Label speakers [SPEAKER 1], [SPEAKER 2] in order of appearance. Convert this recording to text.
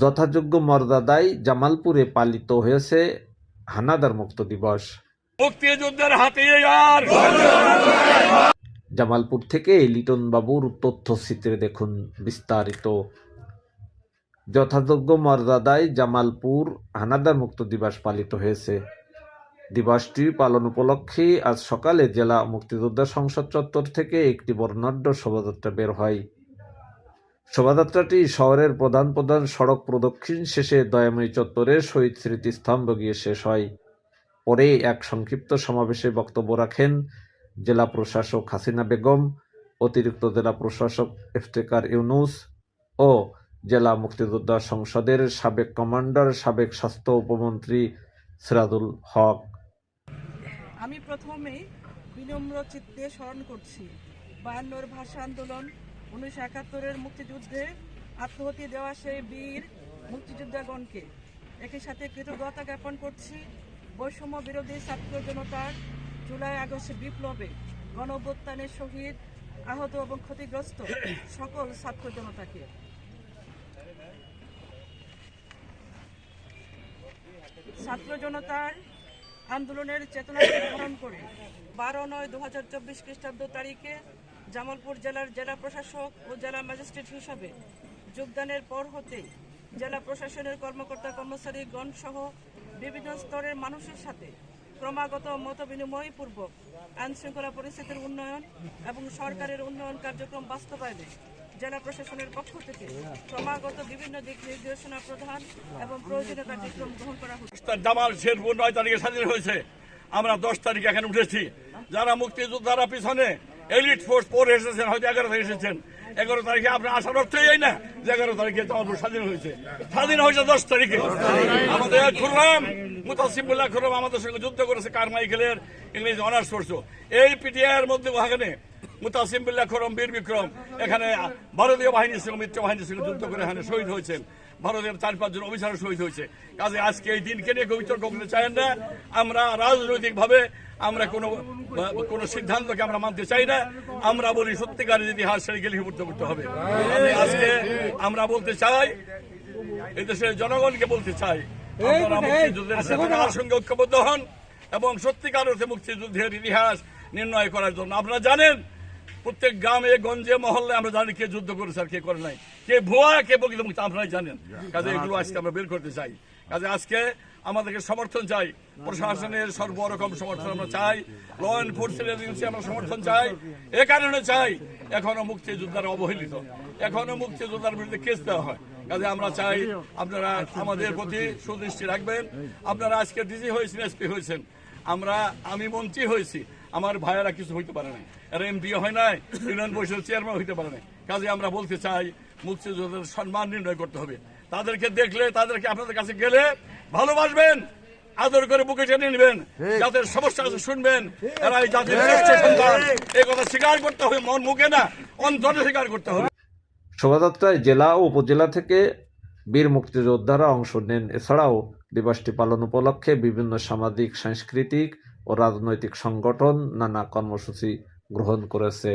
[SPEAKER 1] যথাযোগ্য মর্যাদায় জামালপুরে পালিত হয়েছে হানাদার মুক্ত দিবস।
[SPEAKER 2] মুক্তিযুদ্ধের হাতিয়ার।
[SPEAKER 1] জামালপুর থেকে লিটন বাবুর তথ্যচিত্রে দেখুন বিস্তারিত। যথাযোগ্য মর্যাদায় জামালপুর হানাদার মুক্ত দিবস পালিত হয়েছে। দিবসটি পালন উপলক্ষে আজ সকালে জেলা মুক্তিযোদ্ধা সংসদ চত্বর থেকে একটি বর্ণাঢ্য শোভাযাত্রা বের হয়। শোভাযাত্রাটি শহরের প্রধান প্রধান সড়ক প্রদক্ষিণ শেষে দয়াময়ী চত্বরে শহীদ স্মৃতিস্তম্ভ গিয়ে শেষ হয়। পরে এক সংক্ষিপ্ত সমাবেশে বক্তব্য রাখেন জেলা প্রশাসক হাসিনা বেগম, অতিরিক্ত জেলা প্রশাসক ইফতেখার ইউনুস ও জেলা মুক্তিযোদ্ধা সংসদের সাবেক কমান্ডার, সাবেক স্বাস্থ্য উপমন্ত্রী সিরাজুল হক।
[SPEAKER 3] আমি প্রথমেই বিনম্র চিত্তে স্মরণ করছি 52-র ভাষা আন্দোলন, 1971-এর মুক্তিযুদ্ধে আত্মহতি দেওয়া সেই বীর মুক্তিযোদ্ধাগণকে। একই সাথে কৃতজ্ঞতা জ্ঞাপন করছি বৈষম্য বিরোধী ছাত্র জনতার জুলাই আগস্ট বিপ্লবে গণঅভ্যুত্থানে শহীদ, আহত এবং ক্ষতিগ্রস্ত সকল ছাত্র জনতাকে। ছাত্র জনতার আন্দোলনের চেতনাকে ধারণ করে 12/9/2024 খ্রিস্টাব্দ তারিখে জামালপুর জেলার জেলা প্রশাসক ও জেলা ম্যাজিস্ট্রেট হিসাবে যোগদানের পর হতেই জেলা প্রশাসনের কর্মকর্তা কর্মচারীগণ সহ বিভিন্ন স্তরের মানুষের সাথে ক্রমাগত মত বিনিময় পূর্বক আইন শৃঙ্খলা পরিস্থিতির উন্নয়ন এবং সরকারের উন্নয়ন কার্যক্রম বাস্তবায়নে জেলা প্রশাসনের পক্ষ থেকে ক্রমাগত বিভিন্ন দিক নির্দেশনা প্রদান এবং প্রয়োজনীয় কার্যক্রম গ্রহণ করা হচ্ছে।
[SPEAKER 2] জামাল শেরপুর 9 তারিখে স্বাধীন হয়েছে, আমরা 10 তারিখে এখানে উঠেছি। যারা মুক্তিযোদ্ধারা পিছনে এলিট ফোর্স পরে এসেছেন, হয়তো 11 তারিখে এসেছেন। 11 তারিখে আপনার আসার অর্থই এই না যে 11 তারিখে জামালপুর স্বাধীন হয়েছে। স্বাধীন হয়েছে 10 তারিখে। আমাদের খুররাম মুতাসিমুল্লাহ খুররাম আমাদের সঙ্গে যুদ্ধ করেছে কারমাইকেলের ইংরেজি অনার্স কোর্স। এই পিটিআইয়ের মধ্যে ওখানে মুতাসিমুল্লাহ খুররাম বীর বিক্রম এখানে ভারতীয় বাহিনীর সঙ্গে মিত্র বাহিনীর সঙ্গে যুদ্ধ করে এখানে শহীদ হয়েছেন। ভারতের 4-5 জন অফিসার শহীদ হয়েছে। কাজে আজকে এই দিনকে নিয়ে বিতর্ক করতে চাই না। আমরা রাজনৈতিকভাবে আমরা কোনো সিদ্ধান্তকে আমরা মানতে চাই না। আমরা বলি সত্যিকারের ইতিহাস সেটাকে লিপিবদ্ধ করতে হবে। আজকে আমরা বলতে চাই, এই দেশের জনগণকে বলতে চাই, আপনারা মুক্তিযুদ্ধের চেতনার সঙ্গে ঐক্যবদ্ধ হন এবং সত্যিকার অর্থে মুক্তিযুদ্ধের ইতিহাস নির্ণয় করার জন্য। আপনারা জানেন প্রত্যেক গ্রামে গঞ্জে মহল্লে আমরা জানি কে যুদ্ধ করেছে আর কে করে নাই, কে ভুয়া কে প্রকৃত মুক্তি আপনারাই জানেন। কাজে এগুলো আজকে আমরা বের করতে চাই। কাজে আজকে আমাদেরকে সমর্থন চাই, প্রশাসনের সর্বরকম সমর্থন আমরা চাই, ল এনফোর্সমেন্ট এজেন্সি আমরা সমর্থন চাই। এ কারণে চাই, এখনো মুক্তিযোদ্ধারা অবহেলিত, এখনো মুক্তিযোদ্ধার বিরুদ্ধে কেস দেওয়া হয়। কাজে আমরা চাই আপনারা আমাদের প্রতি সুদৃষ্টি রাখবেন। আপনারা আজকে ডিজি হয়েছেন, এসপি হয়েছেন, আমি মন্ত্রী হয়েছি, আমার ভাইয়েরা কিছু হইতে পারে না, এরা এমপি হয় নাই, ইউনিয়ন পরিষদের চেয়ারম্যান হইতে পারে না। কাজে আমরা বলতে চাই মুক্তিযোদ্ধাদের সম্মান নির্ণয় করতে হবে। তাদেরকে দেখলে, তাদেরকে আপনাদের কাছে গেলে ভালোবাসবেন, আদর করে বুকে টেনে নেবেন, যাদের সমস্যা আছে শুনবেন। এরা এই জাতির শ্রেষ্ঠ সন্তান, এই কথা স্বীকার করতে হবে, মন মুখে না অন্তরে স্বীকার করতে হবে।
[SPEAKER 1] শোভাযাত্রায় জেলা ও উপজেলা থেকে বীর মুক্তিযোদ্ধারা অংশ নেন। এছাড়াও দিবসটি পালন উপলক্ষে বিভিন্ন সামাজিক, সাংস্কৃতিক ও রাজনৈতিক সংগঠন নানা কর্মসূচি গ্রহণ করেছে।